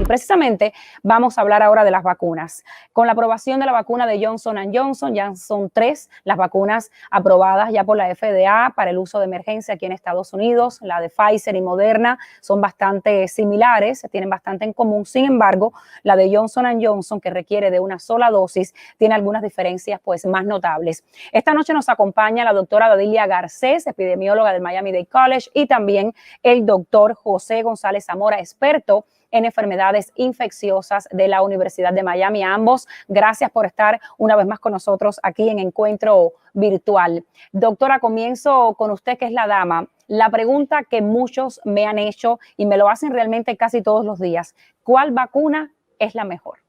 precisamente vamos a hablar ahora de las vacunas. Con la aprobación de la vacuna de Johnson & Johnson, ya son 3 las vacunas aprobadas ya por la FDA para el uso de emergencia aquí en Estados Unidos. La de Pfizer y Moderna son bastante similares, tienen bastante en común. Sin embargo, la de Johnson & Johnson, que requiere de una sola dosis, tiene algunas diferencias pues más notables. Esta noche nos acompaña la doctora Dadilia Garcés, epidemióloga del Miami-Dade College, y también el doctor José González Zamora, experto en enfermedades infecciosas de la Universidad de Miami. A ambos, gracias por estar una vez más con nosotros aquí en Encuentro Virtual. Doctora, comienzo con usted, que es la dama. La pregunta que muchos me han hecho y me lo hacen realmente casi todos los días: ¿cuál vacuna es la mejor?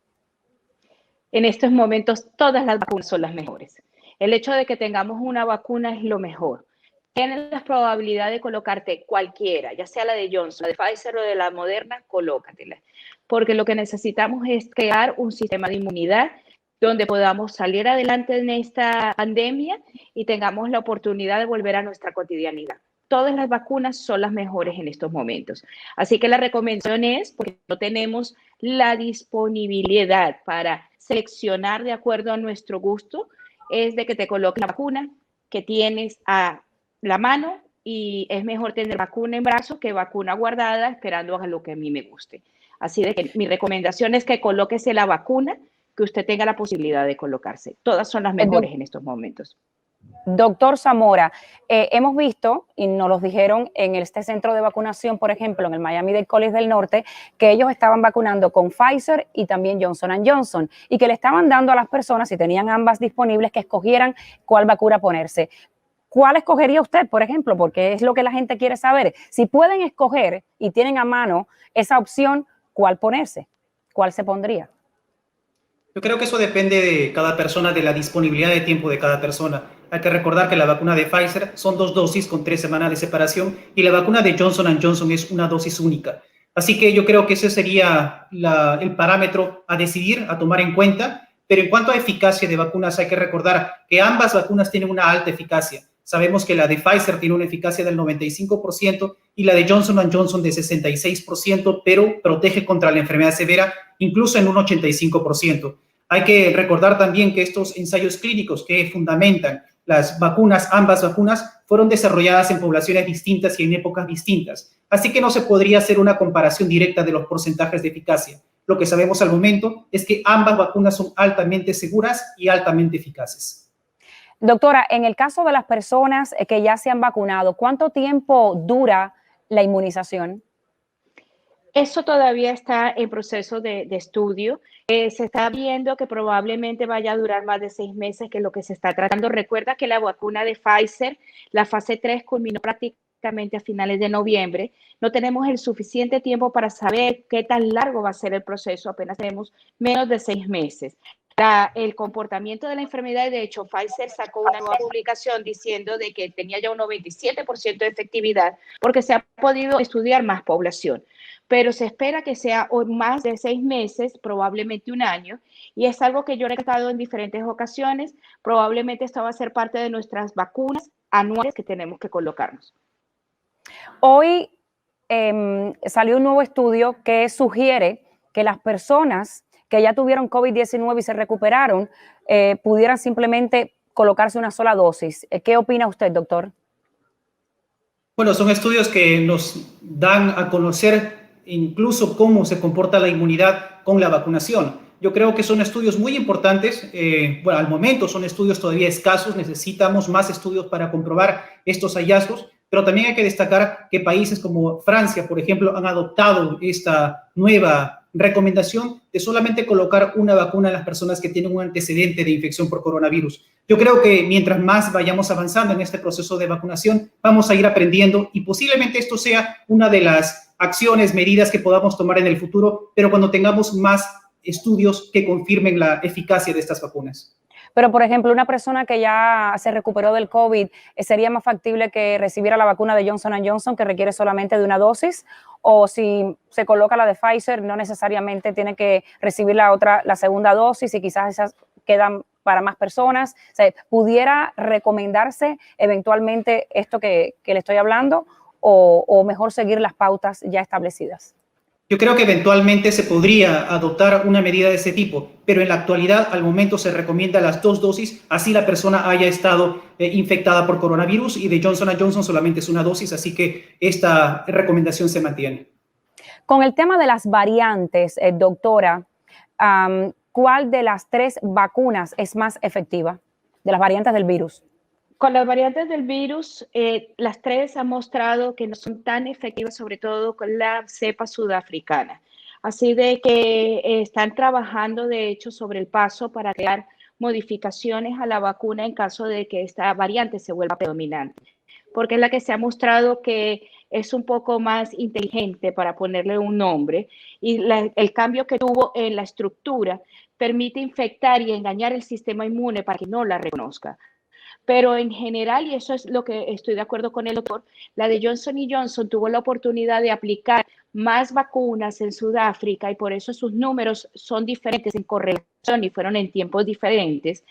En estos momentos todas las vacunas son las mejores. El hecho de que tengamos una vacuna es lo mejor. Tienes la probabilidad de colocarte cualquiera, ya sea la de Johnson, la de Pfizer o de la Moderna, colócatela. Porque lo que necesitamos es crear un sistema de inmunidad donde podamos salir adelante en esta pandemia y tengamos la oportunidad de volver a nuestra cotidianidad. Todas las vacunas son las mejores en estos momentos. Así que la recomendación es, porque no tenemos la disponibilidad para seleccionar de acuerdo a nuestro gusto, es de que te coloques la vacuna que tienes a la mano, y es mejor tener vacuna en brazo que vacuna guardada esperando a lo que a mí me guste. Así de que mi recomendación es que colóquese la vacuna que usted tenga la posibilidad de colocarse. Todas son las mejores en estos momentos. Doctor Zamora, hemos visto, y nos los dijeron en este centro de vacunación, por ejemplo, en el Miami-Dade College del Norte, que ellos estaban vacunando con Pfizer y también Johnson & Johnson, y que le estaban dando a las personas, si tenían ambas disponibles, que escogieran cuál vacuna ponerse. ¿Cuál escogería usted, por ejemplo? Porque es lo que la gente quiere saber. Si pueden escoger y tienen a mano esa opción, ¿cuál ponerse? ¿Cuál se pondría? Yo creo que eso depende de cada persona, de la disponibilidad de tiempo de cada persona. Hay que recordar que la vacuna de Pfizer son 2 dosis con 3 semanas de separación, y la vacuna de Johnson & Johnson es una dosis única. Así que yo creo que ese sería el parámetro a decidir, a tomar en cuenta. Pero en cuanto a eficacia de vacunas, hay que recordar que ambas vacunas tienen una alta eficacia. Sabemos que la de Pfizer tiene una eficacia del 95% y la de Johnson & Johnson de 66%, pero protege contra la enfermedad severa incluso en un 85%. Hay que recordar también que estos ensayos clínicos que fundamentan las vacunas, ambas vacunas, fueron desarrolladas en poblaciones distintas y en épocas distintas. Así que no se podría hacer una comparación directa de los porcentajes de eficacia. Lo que sabemos al momento es que ambas vacunas son altamente seguras y altamente eficaces. Doctora, en el caso de las personas que ya se han vacunado, ¿cuánto tiempo dura la inmunización? Eso todavía está en proceso de estudio. Se está viendo que probablemente vaya a durar más de 6 meses, que es lo que se está tratando. Recuerda que la vacuna de Pfizer, la fase 3, culminó prácticamente a finales de noviembre. No tenemos el suficiente tiempo para saber qué tan largo va a ser el proceso. Apenas tenemos menos de 6 meses. El comportamiento de la enfermedad, de hecho, Pfizer sacó una nueva publicación diciendo de que tenía ya un 97% de efectividad porque se ha podido estudiar más población, pero se espera que sea más de 6 meses, probablemente un año, y es algo que yo he recalcado en diferentes ocasiones. Probablemente esto va a ser parte de nuestras vacunas anuales que tenemos que colocarnos. Hoy salió un nuevo estudio que sugiere que las personas que ya tuvieron COVID-19 y se recuperaron pudieran simplemente colocarse una sola dosis. ¿Qué opina usted, doctor? Bueno, son estudios que nos dan a conocer incluso cómo se comporta la inmunidad con la vacunación. Yo creo que son estudios muy importantes. Bueno, al momento son estudios todavía escasos, necesitamos más estudios para comprobar estos hallazgos, pero también hay que destacar que países como Francia, por ejemplo, han adoptado esta nueva recomendación de solamente colocar una vacuna en las personas que tienen un antecedente de infección por coronavirus. Yo creo que mientras más vayamos avanzando en este proceso de vacunación, vamos a ir aprendiendo, y posiblemente esto sea una de las acciones, medidas que podamos tomar en el futuro, pero cuando tengamos más estudios que confirmen la eficacia de estas vacunas. Pero, por ejemplo, una persona que ya se recuperó del COVID, ¿sería más factible que recibiera la vacuna de Johnson & Johnson, que requiere solamente de una dosis? O si se coloca la de Pfizer, no necesariamente tiene que recibir la segunda dosis, y quizás esas quedan para más personas. O sea, ¿pudiera recomendarse eventualmente esto que le estoy hablando, o mejor seguir las pautas ya establecidas? Yo creo que eventualmente se podría adoptar una medida de ese tipo, pero en la actualidad, al momento, se recomienda las 2 dosis, así la persona haya estado infectada por coronavirus, y de Johnson Johnson solamente es una dosis, así que esta recomendación se mantiene. Con el tema de las variantes, doctora, ¿cuál de las 3 vacunas es más efectiva de las variantes del virus? Con las variantes del virus, las 3 han mostrado que no son tan efectivas, sobre todo con la cepa sudafricana. Así de que están trabajando, de hecho, sobre el paso para crear modificaciones a la vacuna en caso de que esta variante se vuelva predominante, porque es la que se ha mostrado que es un poco más inteligente, para ponerle un nombre, y el cambio que tuvo en la estructura permite infectar y engañar el sistema inmune para que no la reconozca. Pero en general, y eso es lo que estoy de acuerdo con el doctor, la de Johnson Johnson tuvo la oportunidad de aplicar más vacunas en Sudáfrica y por eso sus números son diferentes en correlación y fueron en tiempos diferentes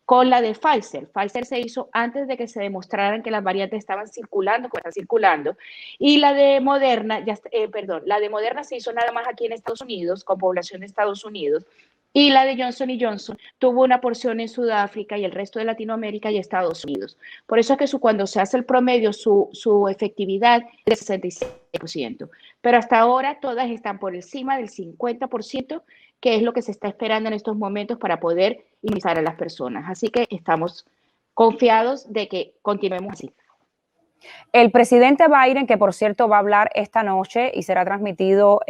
con la de Pfizer. Pfizer se hizo antes de que se demostraran que las variantes estaban circulando, como están circulando, y la de Moderna, la de Moderna se hizo nada más aquí en Estados Unidos, con población de Estados Unidos, y la de Johnson Johnson tuvo una porción en Sudáfrica y el resto de Latinoamérica y Estados Unidos. Por eso es que cuando se hace el promedio, su efectividad es de 66%. Pero hasta ahora todas están por encima del 50%, que es lo que se está esperando en estos momentos para poder inmunizar a las personas. Así que estamos confiados de que continuemos así. El presidente Biden, que por cierto va a hablar esta noche y será transmitido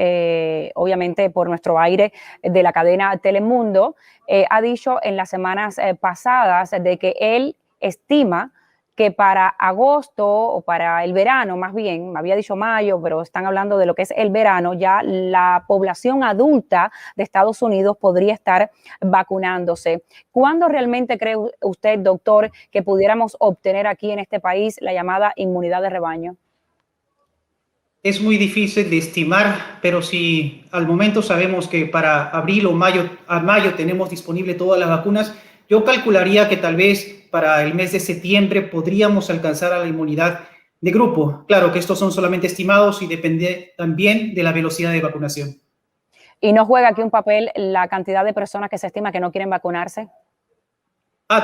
obviamente por nuestro aire de la cadena Telemundo, ha dicho en las semanas pasadas de que él estima que para agosto o para el verano, más bien, me había dicho mayo, pero están hablando de lo que es el verano, ya la población adulta de Estados Unidos podría estar vacunándose. ¿Cuándo realmente cree usted, doctor, que pudiéramos obtener aquí en este país la llamada inmunidad de rebaño? Es muy difícil de estimar, pero si al momento sabemos que para abril o mayo tenemos disponible todas las vacunas, yo calcularía que tal vez para el mes de septiembre podríamos alcanzar a la inmunidad de grupo. Claro que estos son solamente estimados y depende también de la velocidad de vacunación. ¿Y no juega aquí un papel la cantidad de personas que se estima que no quieren vacunarse?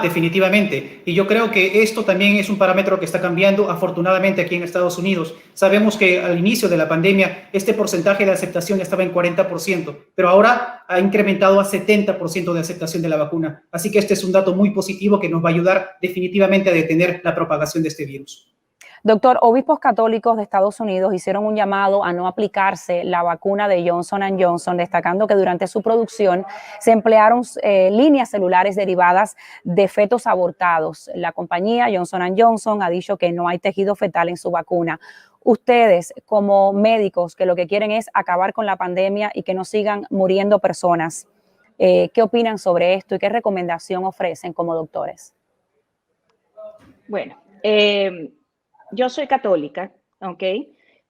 Definitivamente. Y yo creo que esto también es un parámetro que está cambiando afortunadamente aquí en Estados Unidos. Sabemos que al inicio de la pandemia este porcentaje de aceptación estaba en 40%, pero ahora ha incrementado a 70% de aceptación de la vacuna. Así que este es un dato muy positivo que nos va a ayudar definitivamente a detener la propagación de este virus. Doctor, obispos católicos de Estados Unidos hicieron un llamado a no aplicarse la vacuna de Johnson Johnson, destacando que durante su producción se emplearon líneas celulares derivadas de fetos abortados. La compañía Johnson Johnson ha dicho que no hay tejido fetal en su vacuna. Ustedes, como médicos que lo que quieren es acabar con la pandemia y que no sigan muriendo personas, ¿qué opinan sobre esto y qué recomendación ofrecen como doctores? Bueno, yo soy católica, ¿ok?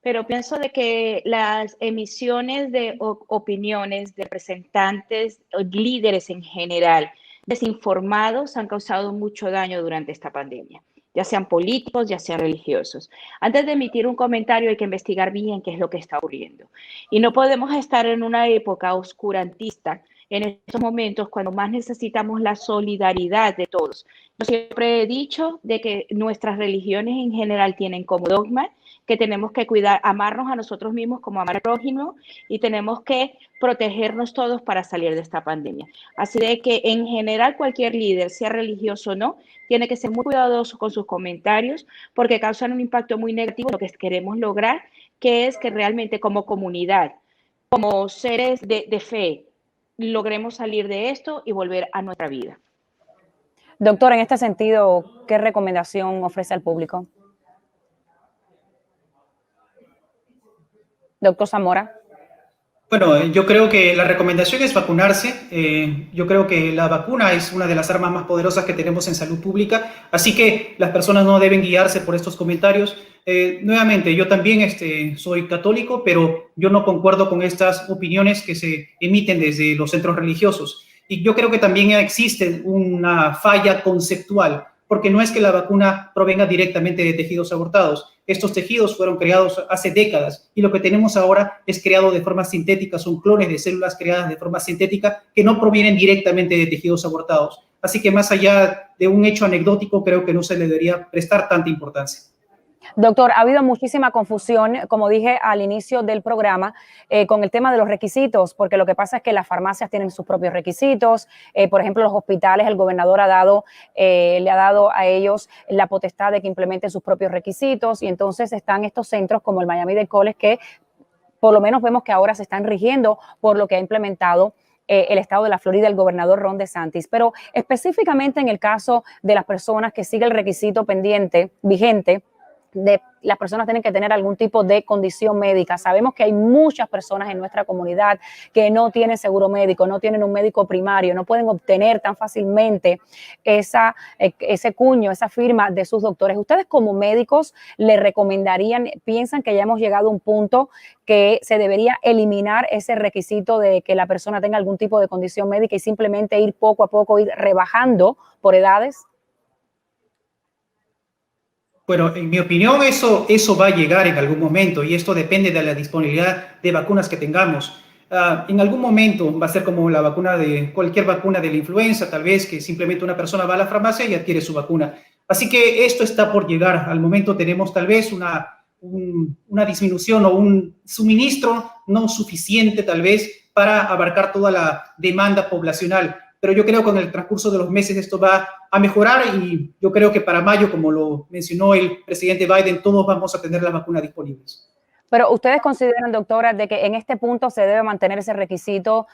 Pero pienso de que las emisiones de opiniones de representantes, líderes en general, desinformados han causado mucho daño durante esta pandemia, ya sean políticos, ya sean religiosos. Antes de emitir un comentario hay que investigar bien qué es lo que está ocurriendo. Y no podemos estar en una época oscurantista en estos momentos cuando más necesitamos la solidaridad de todos. Yo siempre he dicho de que nuestras religiones en general tienen como dogma que tenemos que cuidar, amarnos a nosotros mismos como amar al prójimo y tenemos que protegernos todos para salir de esta pandemia. Así de que en general cualquier líder, sea religioso o no, tiene que ser muy cuidadoso con sus comentarios porque causan un impacto muy negativo en lo que queremos lograr, que es que realmente como comunidad, como seres de fe, logremos salir de esto y volver a nuestra vida. Doctor, en este sentido, ¿qué recomendación ofrece al público? Doctor Zamora. Bueno, yo creo que la recomendación es vacunarse. Yo creo que la vacuna es una de las armas más poderosas que tenemos en salud pública, así que las personas no deben guiarse por estos comentarios. Nuevamente, yo también soy católico, pero yo no concuerdo con estas opiniones que se emiten desde los centros religiosos. Y yo creo que también existe una falla conceptual. porque no es que la vacuna provenga directamente de tejidos abortados. Estos tejidos fueron creados hace décadas y lo que tenemos ahora es creado de forma sintética, son clones de células creadas de forma sintética que no provienen directamente de tejidos abortados. Así que más allá de un hecho anecdótico, creo que no se le debería prestar tanta importancia. Doctor, ha habido muchísima confusión, como dije al inicio del programa, con el tema de los requisitos, porque lo que pasa es que las farmacias tienen sus propios requisitos. Por ejemplo, los hospitales, el gobernador le ha dado a ellos la potestad de que implementen sus propios requisitos, y entonces están estos centros como el Miami-Dade College que por lo menos vemos que ahora se están rigiendo por lo que ha implementado el estado de la Florida, el gobernador Ron DeSantis. Pero específicamente en el caso de las personas que siguen el requisito vigente, de las personas tienen que tener algún tipo de condición médica. Sabemos que hay muchas personas en nuestra comunidad que no tienen seguro médico, no tienen un médico primario, no pueden obtener tan fácilmente ese cuño, esa firma de sus doctores. ¿Ustedes como médicos le recomendarían, piensan que ya hemos llegado a un punto que se debería eliminar ese requisito de que la persona tenga algún tipo de condición médica y simplemente ir poco a poco, ir rebajando por edades? Bueno, en mi opinión eso va a llegar en algún momento y esto depende de la disponibilidad de vacunas que tengamos. En algún momento va a ser como la vacuna de cualquier vacuna de la influenza, tal vez que simplemente una persona va a la farmacia y adquiere su vacuna. Así que esto está por llegar. Al momento tenemos tal vez una disminución o un suministro no suficiente tal vez para abarcar toda la demanda poblacional. Pero yo creo que con el transcurso de los meses esto va a mejorar y yo creo que para mayo, como lo mencionó el presidente Biden, todos vamos a tener las vacunas disponibles. Pero ustedes consideran, doctora, de que en este punto se debe mantener ese requisito,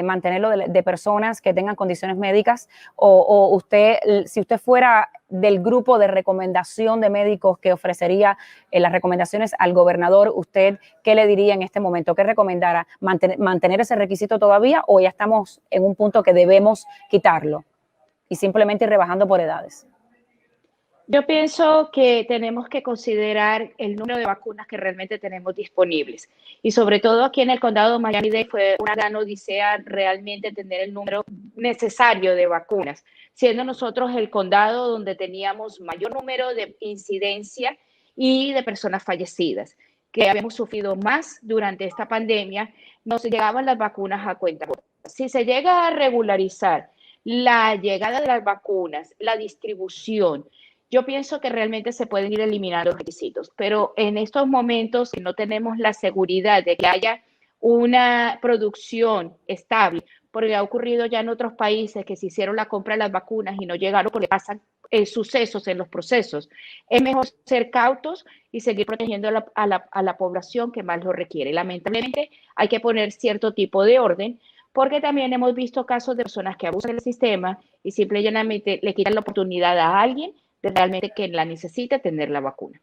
mantenerlo de personas que tengan condiciones médicas, o usted, si usted fuera del grupo de recomendación de médicos que ofrecería las recomendaciones al gobernador, ¿usted qué le diría en este momento? ¿Qué recomendara? ¿Mantener ese requisito todavía o ya estamos en un punto que debemos quitarlo y simplemente ir rebajando por edades? Yo pienso que tenemos que considerar el número de vacunas que realmente tenemos disponibles. Y sobre todo aquí en el condado de Miami-Dade fue una gran odisea realmente tener el número necesario de vacunas, siendo nosotros el condado donde teníamos mayor número de incidencia y de personas fallecidas, que habíamos sufrido más durante esta pandemia, nos llegaban las vacunas a cuentagotas. Si se llega a regularizar la llegada de las vacunas, la distribución, yo pienso que realmente se pueden ir eliminando los requisitos, pero en estos momentos que no tenemos la seguridad de que haya una producción estable, porque ha ocurrido ya en otros países que se hicieron la compra de las vacunas y no llegaron porque pasan sucesos en los procesos. Es mejor ser cautos y seguir protegiendo a la población que más lo requiere. Lamentablemente hay que poner cierto tipo de orden, porque también hemos visto casos de personas que abusan del sistema y simplemente le quitan la oportunidad a alguien de realmente que la necesite tener la vacuna.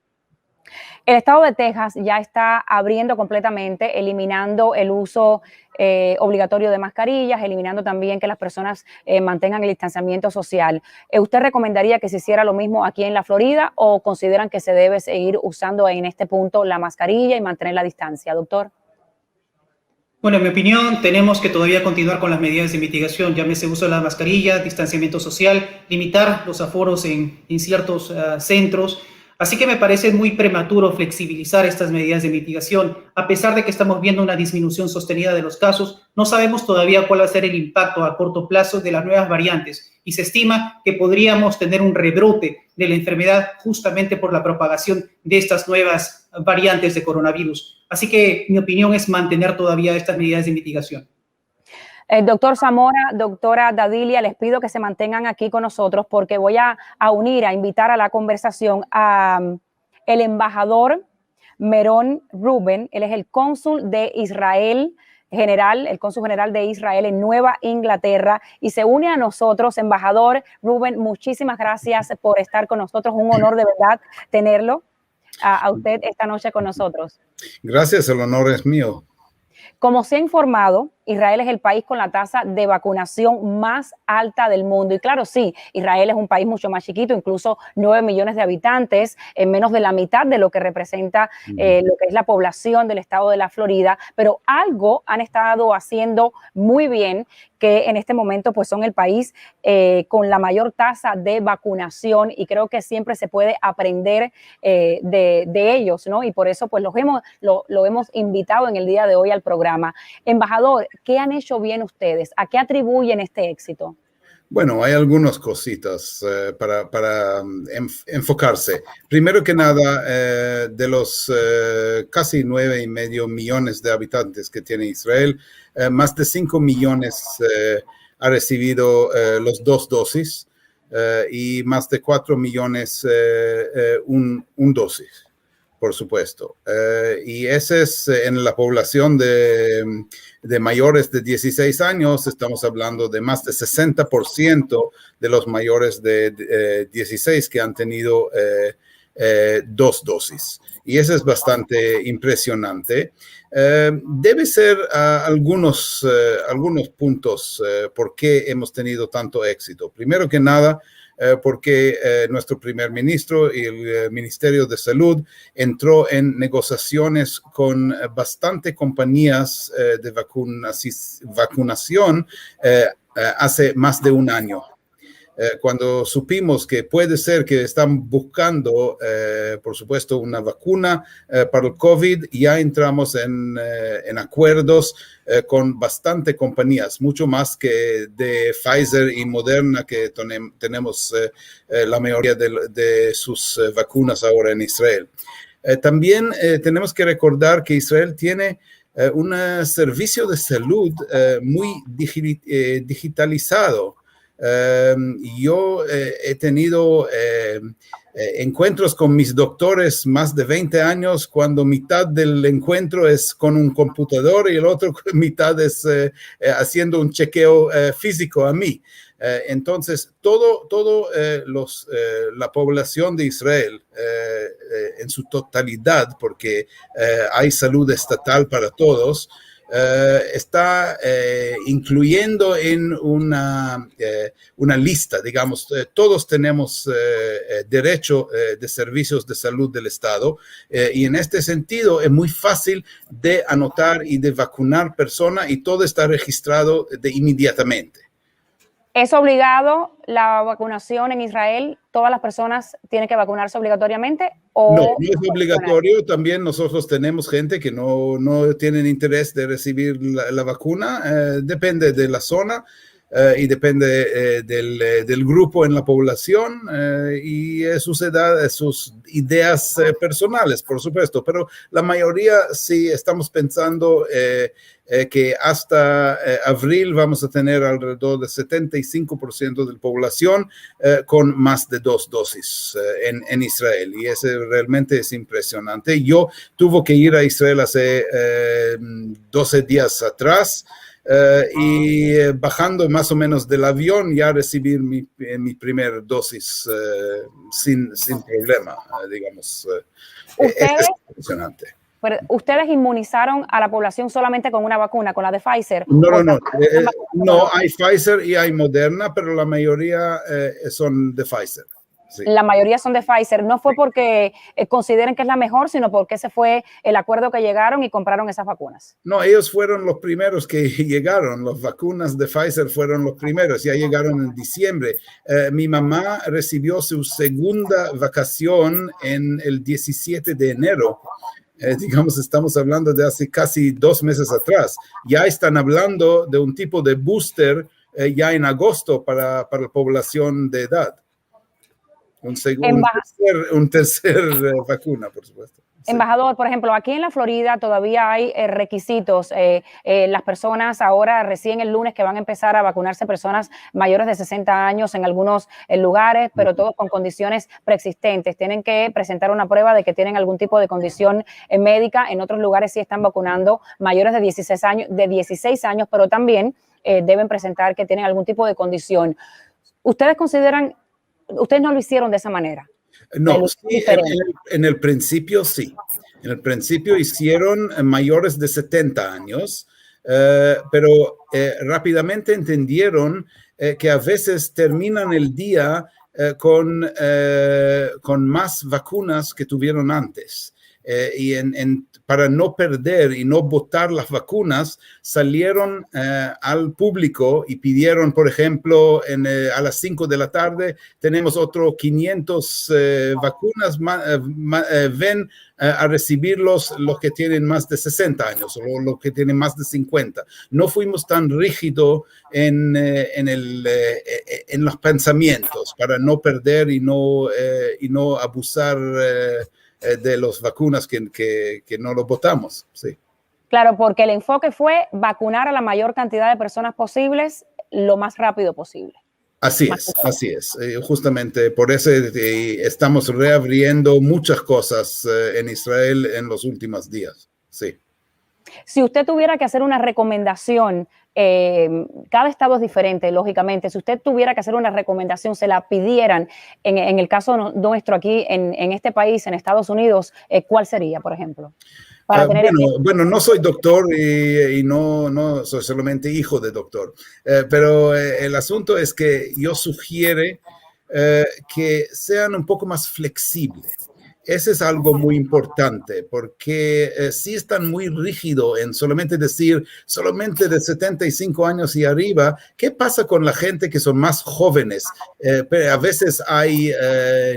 El estado de Texas ya está abriendo completamente, eliminando el uso obligatorio de mascarillas, eliminando también que las personas mantengan el distanciamiento social. ¿Usted recomendaría que se hiciera lo mismo aquí en la Florida o consideran que se debe seguir usando en este punto la mascarilla y mantener la distancia, doctor? Bueno, en mi opinión, tenemos que todavía continuar con las medidas de mitigación, llámese uso de la mascarilla, distanciamiento social, limitar los aforos en ciertos centros. Así que me parece muy prematuro flexibilizar estas medidas de mitigación. A pesar de que estamos viendo una disminución sostenida de los casos, no sabemos todavía cuál va a ser el impacto a corto plazo de las nuevas variantes y se estima que podríamos tener un rebrote de la enfermedad justamente por la propagación de estas nuevas variantes de coronavirus. Así que mi opinión es mantener todavía estas medidas de mitigación. Doctor Zamora, doctora Dadilia, les pido que se mantengan aquí con nosotros porque voy a invitar a la conversación a el embajador Meron Rubén. Él es el cónsul de Israel general, el cónsul general de Israel en Nueva Inglaterra y se une a nosotros. Embajador Rubén, muchísimas gracias por estar con nosotros. Un honor de verdad tenerlo a usted esta noche con nosotros. Gracias, el honor es mío. Como se ha informado Israel es el país con la tasa de vacunación más alta del mundo. Y claro, sí, Israel es un país mucho más chiquito, incluso 9 millones de habitantes, en menos de la mitad de lo que representa lo que es la población del estado de la Florida, pero algo han estado haciendo muy bien, que en este momento pues son el país con la mayor tasa de vacunación, y creo que siempre se puede aprender de ellos, ¿no? Y por eso pues lo hemos invitado en el día de hoy al programa. Embajador, ¿qué han hecho bien ustedes? ¿A qué atribuyen este éxito? Bueno, hay algunas cositas para enfocarse. Primero que nada, de los casi 9,5 millones de habitantes que tiene Israel, más de 5 millones ha recibido los 2 dosis y más de 4 millones un dosis, por supuesto. Y ese es en la población de mayores de 16 años, estamos hablando de más de 60% de los mayores de 16 que han tenido 2 dosis. Y eso es bastante impresionante. Debe ser algunos puntos por qué hemos tenido tanto éxito. Primero que nada, porque nuestro primer ministro y el Ministerio de Salud entró en negociaciones con bastante compañías de vacunación hace más de un año. Cuando supimos que puede ser que están buscando, por supuesto, una vacuna para el COVID, ya entramos en acuerdos con bastante compañías, mucho más que de Pfizer y Moderna, que tenemos la mayoría de sus vacunas ahora en Israel. También tenemos que recordar que Israel tiene un servicio de salud muy digitalizado. Yo he tenido encuentros con mis doctores más de 20 años, cuando mitad del encuentro es con un computador y el otro mitad es haciendo un chequeo físico a mí. Entonces, la población de Israel en su totalidad, porque hay salud estatal para todos, está incluyendo en una lista, digamos, todos tenemos derecho de servicios de salud del Estado, y en este sentido es muy fácil de anotar y de vacunar personas, y todo está registrado inmediatamente. ¿Es obligado la vacunación en Israel? ¿Todas las personas tienen que vacunarse obligatoriamente? ¿O no es obligatorio. También nosotros tenemos gente que no tienen interés de recibir la vacuna. Depende de la zona y depende del grupo en la población y sus ideas personales, por supuesto. Pero la mayoría sí estamos pensando que hasta abril vamos a tener alrededor del 75% de la población con más de 2 dosis en Israel, y eso realmente es impresionante. Yo tuve que ir a Israel hace 12 días atrás, y bajando más o menos del avión ya recibí mi primer dosis sin problema, digamos. Es impresionante. Pero ¿ustedes inmunizaron a la población solamente con una vacuna, con la de Pfizer? No, hay Pfizer y hay Moderna, pero la mayoría son de Pfizer. Sí. La mayoría son de Pfizer. No fue porque consideren que es la mejor, sino porque ese fue el acuerdo que llegaron y compraron esas vacunas. No, ellos fueron los primeros que llegaron. Las vacunas de Pfizer fueron los primeros. Ya llegaron en diciembre. Mi mamá recibió su segunda vacación en el 17 de enero. Digamos, estamos hablando de hace casi 2 meses atrás. Ya están hablando de un tipo de booster ya en agosto para la población de edad. Un tercer vacuna, por supuesto. Sí. Embajador, por ejemplo, aquí en la Florida todavía hay requisitos. Las personas ahora, recién el lunes, que van a empezar a vacunarse personas mayores de 60 años en algunos lugares, pero todos con condiciones preexistentes. Tienen que presentar una prueba de que tienen algún tipo de condición médica. En otros lugares sí están vacunando mayores de 16 años, pero también deben presentar que tienen algún tipo de condición. ¿Ustedes consideran... Ustedes no lo hicieron de esa manera? No, sí, en el principio sí. En el principio hicieron mayores de 70 años pero rápidamente entendieron que a veces terminan el día con más vacunas que tuvieron antes. Y para no perder y no botar las vacunas, salieron al público y pidieron, por ejemplo, a las 5 de la tarde, tenemos otros 500 vacunas, ven a recibirlos los que tienen más de 60 años o los que tienen más de 50. No fuimos tan rígidos en los pensamientos para no perder y no abusar de las vacunas que no lo votamos, sí. Claro, porque el enfoque fue vacunar a la mayor cantidad de personas posibles lo más rápido posible. Así es. Justamente por eso estamos reabriendo muchas cosas en Israel en los últimos días, sí. Si usted tuviera que hacer una recomendación, cada estado es diferente, lógicamente. Si usted tuviera que hacer una recomendación, se la pidieran, en el caso nuestro aquí, en este país, en Estados Unidos, ¿cuál sería, por ejemplo? Bueno, no soy doctor y no soy solamente hijo de doctor, pero el asunto es que yo sugiero que sean un poco más flexibles. Ese es algo muy importante, porque si están muy rígidos en solamente decir, solamente de 75 años y arriba, ¿qué pasa con la gente que son más jóvenes? Pero a veces hay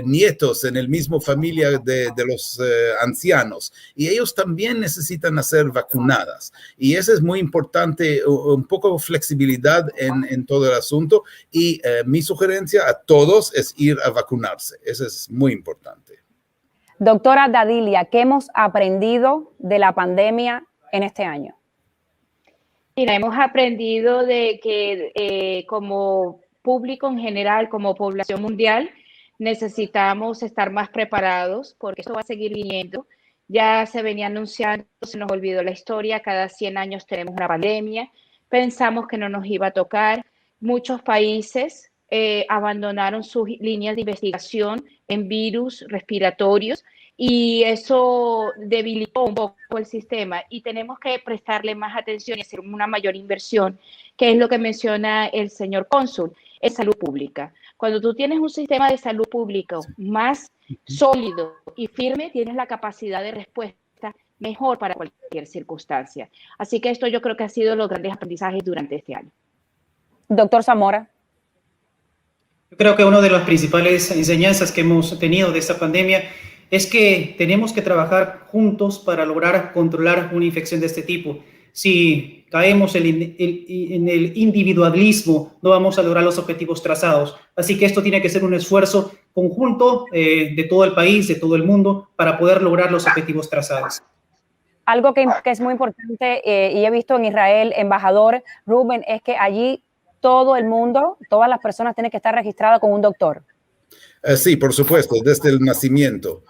nietos en el mismo familia de los ancianos, y ellos también necesitan ser vacunadas. Y eso es muy importante, un poco de flexibilidad en todo el asunto, y mi sugerencia a todos es ir a vacunarse. Eso es muy importante. Doctora Dadilia, ¿qué hemos aprendido de la pandemia en este año? Mira, hemos aprendido de que como público en general, como población mundial, necesitamos estar más preparados porque esto va a seguir viniendo. Ya se venía anunciando, se nos olvidó la historia, cada 100 años tenemos una pandemia, pensamos que no nos iba a tocar. Muchos países abandonaron sus líneas de investigación en virus respiratorios y eso debilitó un poco el sistema y tenemos que prestarle más atención y hacer una mayor inversión, que es lo que menciona el señor cónsul, en salud pública. Cuando tú tienes un sistema de salud pública más sólido y firme, tienes la capacidad de respuesta mejor para cualquier circunstancia. Así que esto yo creo que ha sido los grandes aprendizajes durante este año. Doctor Zamora. Yo creo que una de las principales enseñanzas que hemos tenido de esta pandemia es que tenemos que trabajar juntos para lograr controlar una infección de este tipo. Si caemos en el individualismo, no vamos a lograr los objetivos trazados. Así que esto tiene que ser un esfuerzo conjunto de todo el país, de todo el mundo, para poder lograr los objetivos trazados. Algo que es muy importante, y he visto en Israel, embajador Rubén, es que allí todo el mundo, todas las personas tienen que estar registradas con un doctor. Sí, por supuesto, desde el nacimiento.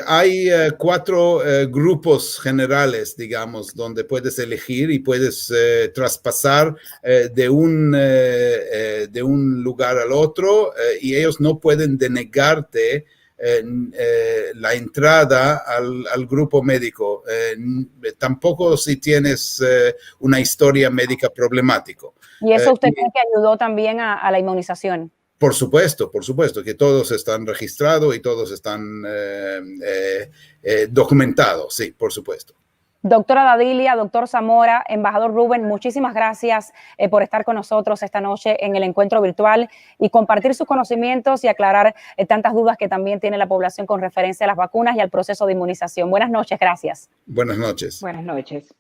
Hay 4 grupos generales, digamos, donde puedes elegir y puedes traspasar de un lugar al otro y ellos no pueden denegarte la entrada al grupo médico, tampoco si tienes una historia médica problemática. Y eso usted cree que ayudó también a la inmunización. Por supuesto, que todos están registrados y todos están documentados, sí, por supuesto. Doctora Dadilia, doctor Zamora, embajador Rubén, muchísimas gracias por estar con nosotros esta noche en el encuentro virtual y compartir sus conocimientos y aclarar tantas dudas que también tiene la población con referencia a las vacunas y al proceso de inmunización. Buenas noches, gracias. Buenas noches. Buenas noches.